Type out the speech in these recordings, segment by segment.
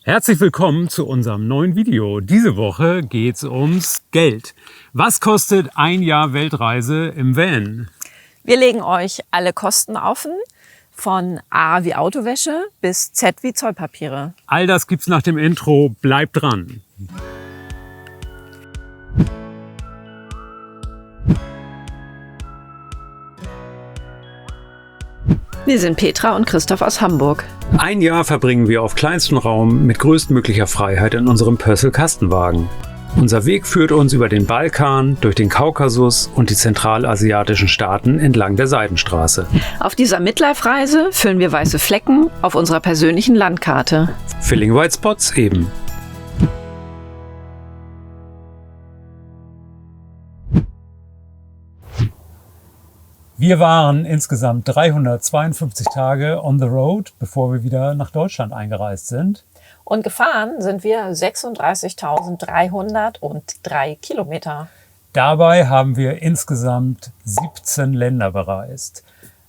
Herzlich willkommen zu unserem neuen Video. Diese Woche geht's ums Geld. Was kostet ein Jahr Weltreise im Van? Wir legen euch alle Kosten offen, von A wie Autowäsche bis Z wie Zollpapiere. All das gibt's nach dem Intro. Bleibt dran! Wir sind Petra und Christoph aus Hamburg. Ein Jahr verbringen wir auf kleinstem Raum mit größtmöglicher Freiheit in unserem Pössl-Kastenwagen. Unser Weg führt uns über den Balkan, durch den Kaukasus und die zentralasiatischen Staaten entlang der Seidenstraße. Auf dieser Midlife-Reise füllen wir weiße Flecken auf unserer persönlichen Landkarte. Filling White Spots eben. Wir waren insgesamt 352 Tage on the road, bevor wir wieder nach Deutschland eingereist sind. Und gefahren sind wir 36.303 Kilometer. Dabei haben wir insgesamt 17 Länder bereist.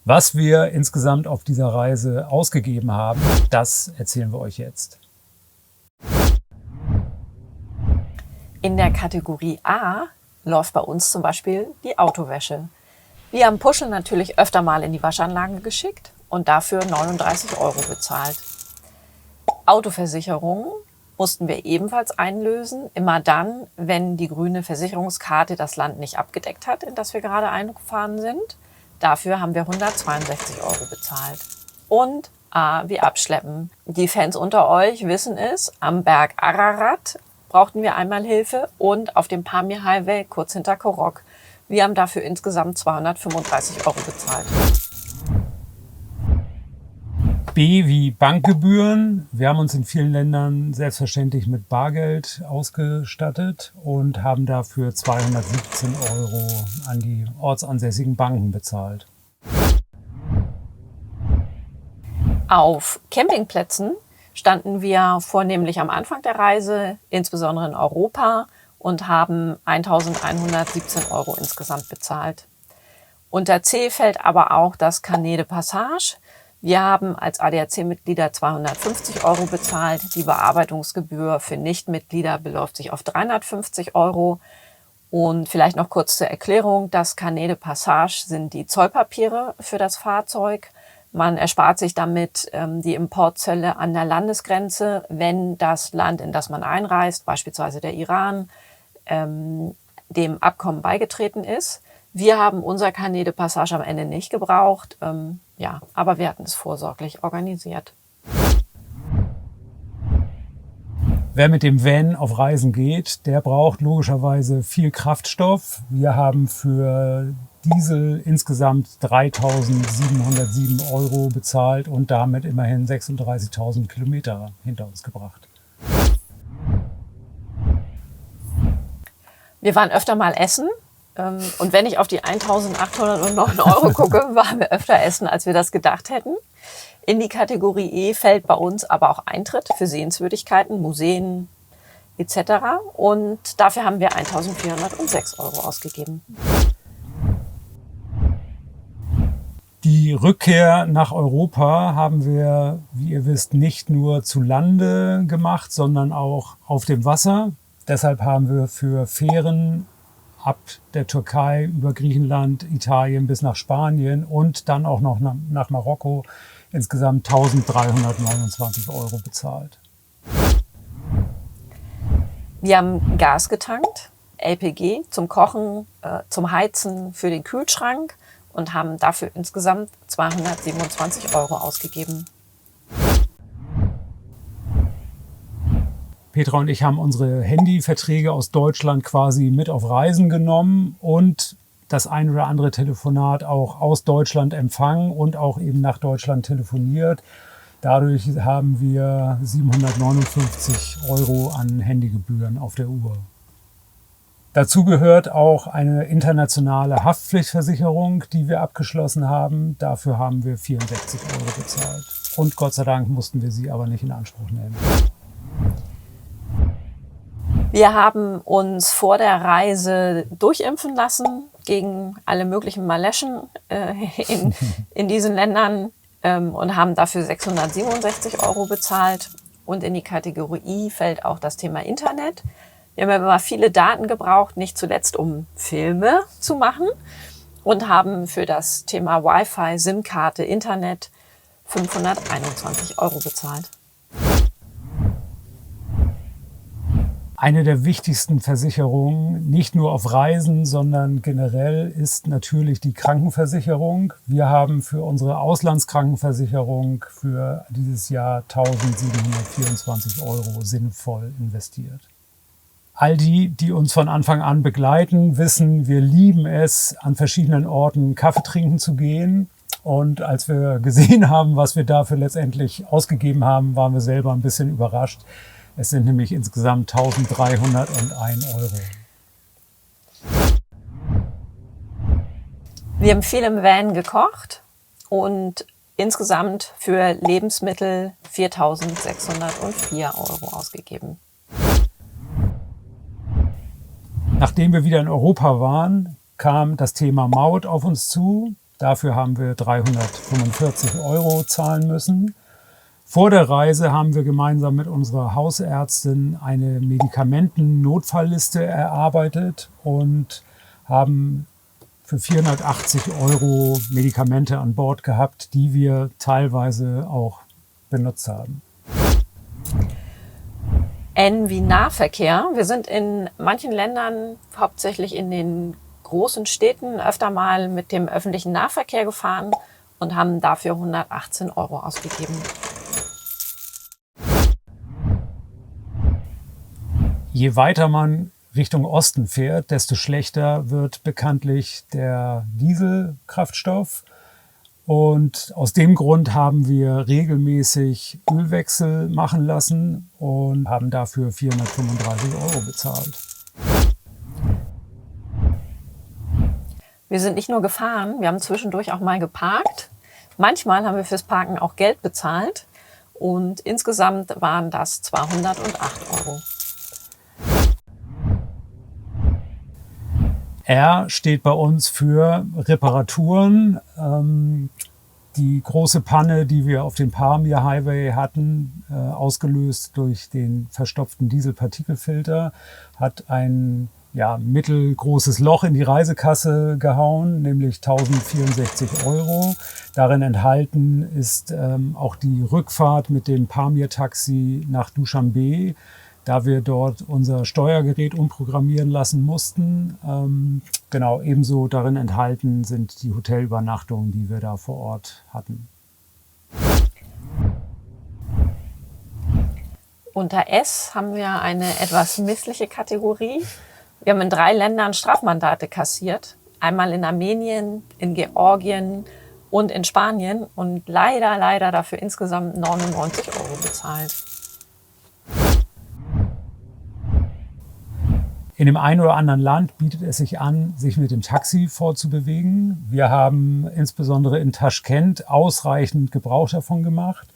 Was wir insgesamt auf dieser Reise ausgegeben haben, das erzählen wir euch jetzt. In der Kategorie A läuft bei uns zum Beispiel die Autowäsche. Wir haben Puschel natürlich öfter mal in die Waschanlage geschickt und dafür 39 € bezahlt. Autoversicherung mussten wir ebenfalls einlösen, immer dann, wenn die grüne Versicherungskarte das Land nicht abgedeckt hat, in das wir gerade eingefahren sind. Dafür haben wir 162 € bezahlt. Und A wie Abschleppen. Die Fans unter euch wissen es, am Berg Ararat brauchten wir einmal Hilfe und auf dem Pamir Highway kurz hinter Korok. Wir haben dafür insgesamt 235 € bezahlt. B wie Bankgebühren. Wir haben uns in vielen Ländern selbstverständlich mit Bargeld ausgestattet und haben dafür 217 € an die ortsansässigen Banken bezahlt. Auf Campingplätzen standen wir vornehmlich am Anfang der Reise, insbesondere in Europa, und haben 1.117 € insgesamt bezahlt. Unter C fällt aber auch das Carnet de Passage. Wir haben als ADAC-Mitglieder 250 € bezahlt. Die Bearbeitungsgebühr für Nichtmitglieder beläuft sich auf 350 €. Und vielleicht noch kurz zur Erklärung, das Carnet de Passage sind die Zollpapiere für das Fahrzeug. Man erspart sich damit die Importzölle an der Landesgrenze, wenn das Land, in das man einreist, beispielsweise der Iran, dem Abkommen beigetreten ist. Wir haben unser Carnet de Passage am Ende nicht gebraucht, aber wir hatten es vorsorglich organisiert. Wer mit dem Van auf Reisen geht, der braucht logischerweise viel Kraftstoff. Wir haben für Diesel insgesamt 3.707 € bezahlt und damit immerhin 36.000 Kilometer hinter uns gebracht. Wir waren öfter mal essen. Und wenn ich auf die 1.809 € gucke, waren wir öfter essen, als wir das gedacht hätten. In die Kategorie E fällt bei uns aber auch Eintritt für Sehenswürdigkeiten, Museen etc. Und dafür haben wir 1.406 € ausgegeben. Die Rückkehr nach Europa haben wir, wie ihr wisst, nicht nur zu Lande gemacht, sondern auch auf dem Wasser. Deshalb haben wir für Fähren ab der Türkei über Griechenland, Italien bis nach Spanien und dann auch noch nach Marokko insgesamt 1.329 € bezahlt. Wir haben Gas getankt, LPG zum Kochen, zum Heizen, für den Kühlschrank und haben dafür insgesamt 227 € ausgegeben. Petra und ich haben unsere Handyverträge aus Deutschland quasi mit auf Reisen genommen und das ein oder andere Telefonat auch aus Deutschland empfangen und auch eben nach Deutschland telefoniert. Dadurch haben wir 759 € an Handygebühren auf der Uhr. Dazu gehört auch eine internationale Haftpflichtversicherung, die wir abgeschlossen haben. Dafür haben wir 64 € bezahlt. Und Gott sei Dank mussten wir sie aber nicht in Anspruch nehmen. Wir haben uns vor der Reise durchimpfen lassen gegen alle möglichen Maleschen in diesen Ländern und haben dafür 667 € bezahlt. und in die Kategorie I fällt auch das Thema Internet. Wir haben immer viele Daten gebraucht, nicht zuletzt um Filme zu machen und haben für das Thema Wi-Fi, SIM-Karte, Internet 521 € bezahlt. Eine der wichtigsten Versicherungen, nicht nur auf Reisen, sondern generell, ist natürlich die Krankenversicherung. Wir haben für unsere Auslandskrankenversicherung für dieses Jahr 1.724 € sinnvoll investiert. All die, die uns von Anfang an begleiten, wissen, wir lieben es, an verschiedenen Orten Kaffee trinken zu gehen. Und als wir gesehen haben, was wir dafür letztendlich ausgegeben haben, waren wir selber ein bisschen überrascht. Es sind nämlich insgesamt 1.301 €. Wir haben viel im Van gekocht und insgesamt für Lebensmittel 4.604 € ausgegeben. Nachdem wir wieder in Europa waren, kam das Thema Maut auf uns zu. Dafür haben wir 345 € zahlen müssen. Vor der Reise haben wir gemeinsam mit unserer Hausärztin eine Medikamenten-Notfallliste erarbeitet und haben für 480 € Medikamente an Bord gehabt, die wir teilweise auch benutzt haben. N wie Nahverkehr. Wir sind in manchen Ländern, hauptsächlich in den großen Städten, öfter mal mit dem öffentlichen Nahverkehr gefahren und haben dafür 118 € ausgegeben. Je weiter man Richtung Osten fährt, desto schlechter wird bekanntlich der Dieselkraftstoff. Und aus dem Grund haben wir regelmäßig Ölwechsel machen lassen und haben dafür 435 € bezahlt. Wir sind nicht nur gefahren, wir haben zwischendurch auch mal geparkt. Manchmal haben wir fürs Parken auch Geld bezahlt und insgesamt waren das 208 €. R steht bei uns für Reparaturen. Die große Panne, die wir auf dem Pamir Highway hatten, ausgelöst durch den verstopften Dieselpartikelfilter, hat ein mittelgroßes Loch in die Reisekasse gehauen, nämlich 1.064 €. Darin enthalten ist auch die Rückfahrt mit dem Pamir-Taxi nach Duschanbe, da wir dort unser Steuergerät umprogrammieren lassen mussten. Ebenso darin enthalten sind die Hotelübernachtungen, die wir da vor Ort hatten. Unter S haben wir eine etwas missliche Kategorie. Wir haben in 3 Ländern Strafmandate kassiert. Einmal in Armenien, in Georgien und in Spanien und leider dafür insgesamt 99 € bezahlt. In dem einen oder anderen Land bietet es sich an, sich mit dem Taxi fortzubewegen. Wir haben insbesondere in Taschkent ausreichend Gebrauch davon gemacht.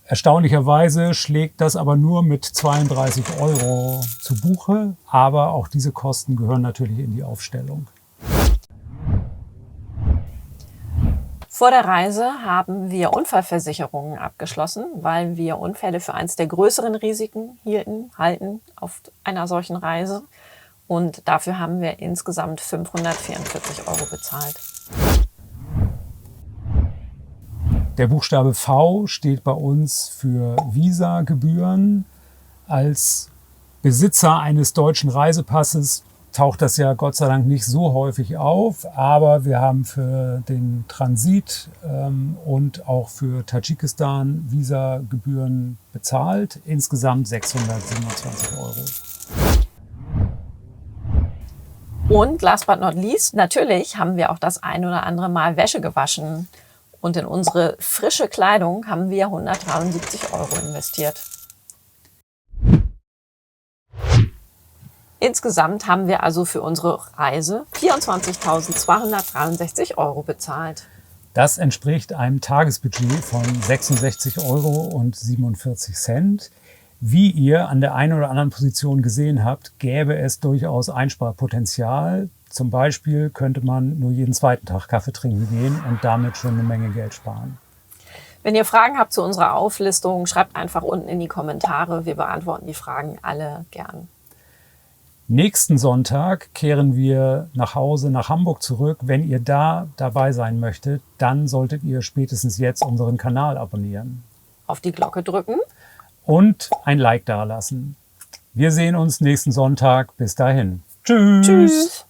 Erstaunlicherweise schlägt das aber nur mit 32 € zu Buche, aber auch diese Kosten gehören natürlich in die Aufstellung. Vor der Reise haben wir Unfallversicherungen abgeschlossen, weil wir Unfälle für eines der größeren Risiken halten auf einer solchen Reise. Und dafür haben wir insgesamt 544 € bezahlt. Der Buchstabe V steht bei uns für Visagebühren. Als Besitzer eines deutschen Reisepasses taucht das ja Gott sei Dank nicht so häufig auf, aber wir haben für den Transit und auch für Tadschikistan Visagebühren bezahlt, insgesamt 627 €. Und last but not least, natürlich haben wir auch das ein oder andere Mal Wäsche gewaschen. Und in unsere frische Kleidung haben wir 173 € investiert. Insgesamt haben wir also für unsere Reise 24.263 € bezahlt. Das entspricht einem Tagesbudget von 66,47 €. Wie ihr an der einen oder anderen Position gesehen habt, gäbe es durchaus Einsparpotenzial. Zum Beispiel könnte man nur jeden zweiten Tag Kaffee trinken gehen und damit schon eine Menge Geld sparen. Wenn ihr Fragen habt zu unserer Auflistung, schreibt einfach unten in die Kommentare. Wir beantworten die Fragen alle gern. Nächsten Sonntag kehren wir nach Hause, nach Hamburg zurück. Wenn ihr da dabei sein möchtet, dann solltet ihr spätestens jetzt unseren Kanal abonnieren. Auf die Glocke drücken. Und ein Like dalassen. Wir sehen uns nächsten Sonntag. Bis dahin. Tschüss. Tschüss.